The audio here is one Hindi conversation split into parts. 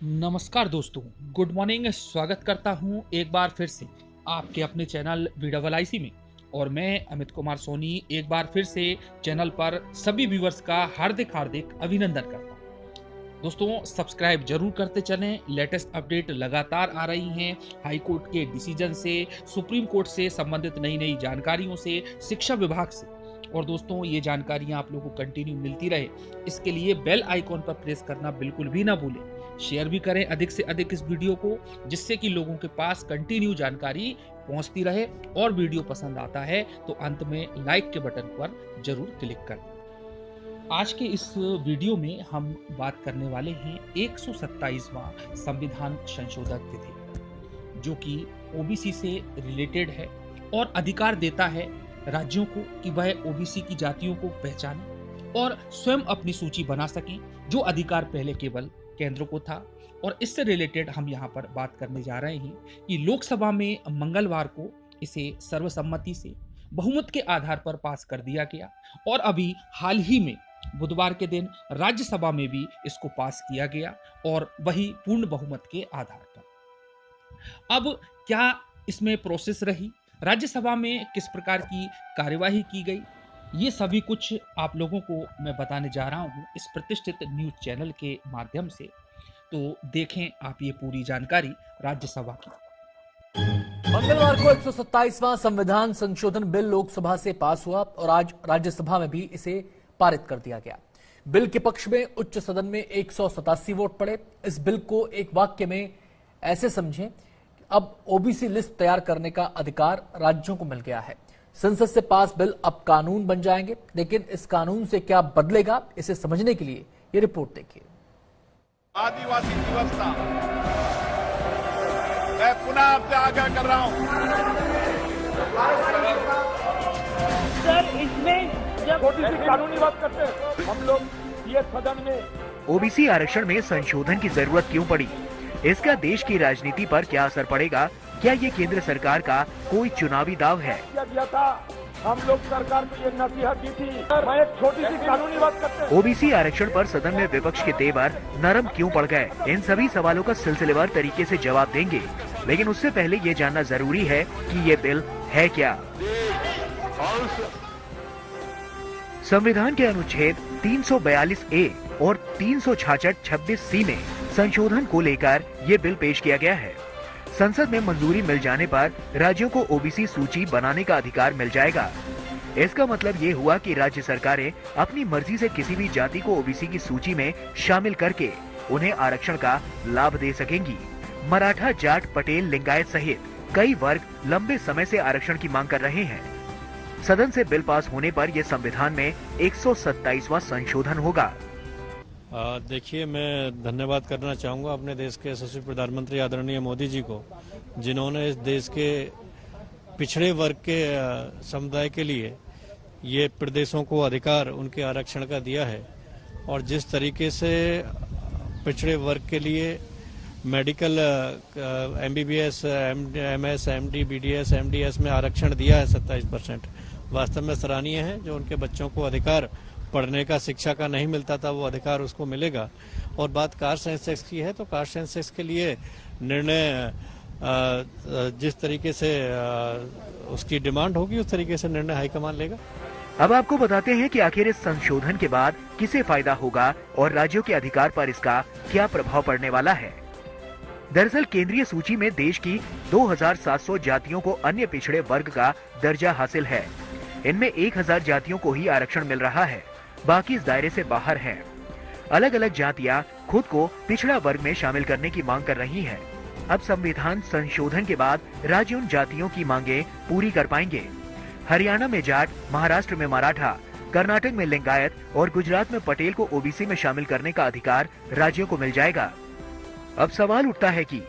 नमस्कार दोस्तों, गुड मॉर्निंग। स्वागत करता हूं एक बार फिर से आपके अपने चैनल वीडियो में। और मैं अमित कुमार सोनी एक बार फिर से चैनल पर सभी व्यूअर्स का हार्दिक अभिनंदन करता हूं। दोस्तों, सब्सक्राइब जरूर करते चलें। लेटेस्ट अपडेट लगातार आ रही हैं, हाई कोर्ट के डिसीजन से, सुप्रीम कोर्ट से संबंधित नई नई जानकारियों से, शिक्षा विभाग से। और दोस्तों, ये जानकारियां आप लोगों को कंटिन्यू मिलती रहे, इसके लिए बेल आइकॉन पर प्रेस करना बिल्कुल भी ना भूलें। शेयर भी करें अधिक से अधिक इस वीडियो को, जिससे कि लोगों के पास कंटिन्यू जानकारी पहुंचती रहे। और वीडियो पसंद आता है तो अंत में लाइक के बटन पर जरूर क्लिक करें। आज के इस वीडियो में हम बात करने वाले हैं 127वां संविधान संशोधन तिथि, जो कि ओबीसी से रिलेटेड है और अधिकार देता है राज्यों को कि वह ओबीसी की जातियों को पहचाने और स्वयं अपनी सूची बना सकें, जो अधिकार पहले केवल केंद्र को था। और इससे रिलेटेड हम यहाँ पर बात करने जा रहे हैं कि लोकसभा में मंगलवार को इसे सर्वसम्मति से बहुमत के आधार पर पास कर दिया गया, और अभी हाल ही में बुधवार के दिन राज्यसभा में भी इसको पास किया गया, और वही पूर्ण बहुमत के आधार पर। अब क्या इसमें प्रोसेस रही, राज्यसभा में किस प्रकार की कार्यवाही की गई, ये सभी कुछ आप लोगों को मैं बताने जा रहा हूं इस प्रतिष्ठित न्यूज चैनल के माध्यम से। तो देखें आप ये पूरी जानकारी राज्यसभा की। मंगलवार को 127वां संविधान संशोधन बिल लोकसभा से पास हुआ और आज राज्यसभा में भी इसे पारित कर दिया गया। बिल के पक्ष में उच्च सदन में 187 वोट पड़े। इस बिल को एक वाक्य में ऐसे समझें, अब ओबीसी लिस्ट तैयार करने का अधिकार राज्यों को मिल गया है। संसद से पास बिल अब कानून बन जाएंगे, लेकिन इस कानून से क्या बदलेगा, इसे समझने के लिए ये रिपोर्ट देखिए। आदिवासी दिवस था, मैं पुनः आपसे आग्रह कर रहा हूं सर, इसमें जब छोटी सी कानूनी बात करते हैं हम लोग ये सदन में ओबीसी आरक्षण में संशोधन की जरूरत क्यों पड़ी, इसका देश की राजनीति पर क्या असर पड़ेगा, क्या ये केंद्र सरकार का कोई चुनावी दाव है? दिया था, हम लोग सरकार को ये नसीहत दी थी। मैं एक छोटी सी कानूनी बात करते हैं। ओबीसी आरक्षण पर सदन में विपक्ष के तेवर नरम क्यों पड़ गए, इन सभी सवालों का सिलसिलेवार तरीके से जवाब देंगे। लेकिन उससे पहले ये जानना जरूरी है कि ये बिल है क्या। संविधान के अनुच्छेद 342A और 366(26)C में संशोधन को लेकर ये बिल पेश किया गया है। संसद में मंजूरी मिल जाने पर राज्यों को ओबीसी सूची बनाने का अधिकार मिल जाएगा। इसका मतलब ये हुआ कि राज्य सरकारें अपनी मर्जी से किसी भी जाति को ओबीसी की सूची में शामिल करके उन्हें आरक्षण का लाभ दे सकेंगी। मराठा, जाट, पटेल, लिंगायत सहित कई वर्ग लंबे समय से आरक्षण की मांग कर रहे हैं। सदन से बिल पास होने पर यह संविधान में 127वां संशोधन होगा। देखिए, मैं धन्यवाद करना चाहूँगा अपने देश के यशस्वी प्रधानमंत्री आदरणीय मोदी जी को, जिन्होंने इस देश के पिछड़े वर्ग के समुदाय के लिए ये प्रदेशों को अधिकार उनके आरक्षण का दिया है। और जिस तरीके से पिछड़े वर्ग के लिए medical MBBS, MS, MD, BDS, MDS में आरक्षण दिया है 27%, वास्तव में सराहनीय है। जो उनके बच्चों को अधिकार पढ़ने का, शिक्षा का नहीं मिलता था, वो अधिकार उसको मिलेगा। और बात कास्ट सेंसस की है, तो कास्ट सेंसस के लिए निर्णय जिस तरीके से उसकी डिमांड होगी उस तरीके से निर्णय हाईकमान लेगा। अब आपको बताते हैं कि आखिर इस संशोधन के बाद किसे फायदा होगा और राज्यों के अधिकार पर इसका क्या प्रभाव पड़ने वाला है। दरअसल केंद्रीय सूची में देश की 2700 जातियों को अन्य पिछड़े वर्ग का दर्जा हासिल है। इनमें 1000 जातियों को ही आरक्षण मिल रहा है, बाकी इस दायरे से बाहर हैं। अलग अलग जातियां खुद को पिछड़ा वर्ग में शामिल करने की मांग कर रही हैं। अब संविधान संशोधन के बाद राज्य उन जातियों की मांगे पूरी कर पाएंगे। हरियाणा में जाट, महाराष्ट्र में मराठा, कर्नाटक में लिंगायत और गुजरात में पटेल को ओबीसी में शामिल करने का अधिकार राज्यों को मिल जाएगा। अब सवाल उठता है कि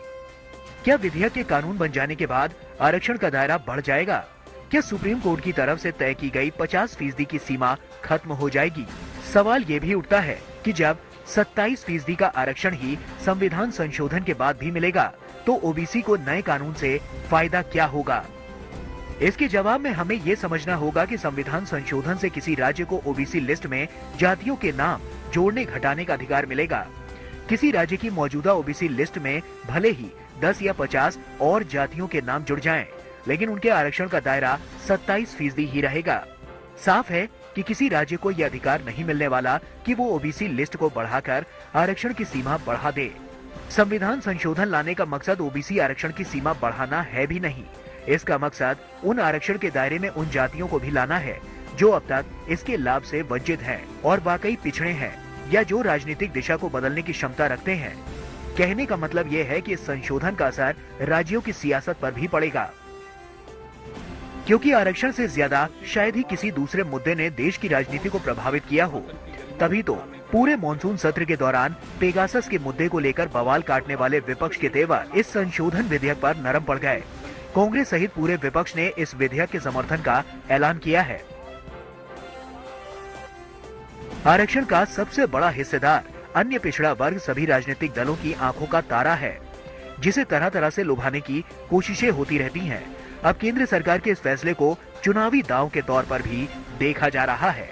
क्या विधेयक के कानून बन जाने के बाद आरक्षण का दायरा बढ़ जाएगा? क्या सुप्रीम कोर्ट की तरफ से तय की गई 50% की सीमा खत्म हो जाएगी? सवाल ये भी उठता है कि जब 27% का आरक्षण ही संविधान संशोधन के बाद भी मिलेगा, तो ओबीसी को नए कानून से फायदा क्या होगा? इसके जवाब में हमें ये समझना होगा कि संविधान संशोधन से किसी राज्य को ओबीसी लिस्ट में जातियों के नाम जोड़ने घटाने का अधिकार मिलेगा। किसी राज्य की मौजूदा ओबीसी लिस्ट में भले ही 10 या 50 और जातियों के नाम जुड़ जाएं, लेकिन उनके आरक्षण का दायरा 27% ही रहेगा। साफ है कि किसी राज्य को यह अधिकार नहीं मिलने वाला कि वो ओबीसी लिस्ट को बढ़ाकर आरक्षण की सीमा बढ़ा दे। संविधान संशोधन लाने का मकसद ओबीसी आरक्षण की सीमा बढ़ाना है भी नहीं। इसका मकसद उन आरक्षण के दायरे में उन जातियों को भी लाना है जो अब तक इसके लाभ से वंचित हैं और वाकई पिछड़े हैं या जो राजनीतिक दिशा को बदलने की क्षमता रखते हैं। कहने का मतलब ये है कि इस संशोधन का असर राज्यों की सियासत पर भी पड़ेगा, क्योंकि आरक्षण से ज्यादा शायद ही किसी दूसरे मुद्दे ने देश की राजनीति को प्रभावित किया हो। तभी तो पूरे मॉनसून सत्र के दौरान पेगासस के मुद्दे को लेकर बवाल काटने वाले विपक्ष के तेवर इस संशोधन विधेयक पर नरम पड़ गए। कांग्रेस सहित पूरे विपक्ष ने इस विधेयक के समर्थन का ऐलान किया है। आरक्षण का सबसे बड़ा हिस्सेदार अन्य पिछड़ा वर्ग सभी राजनीतिक दलों की आंखों का तारा है, जिसे तरह तरह से लुभाने की कोशिशें होती रहती हैं। अब केंद्र सरकार के इस फैसले को चुनावी दांव के तौर पर भी देखा जा रहा है।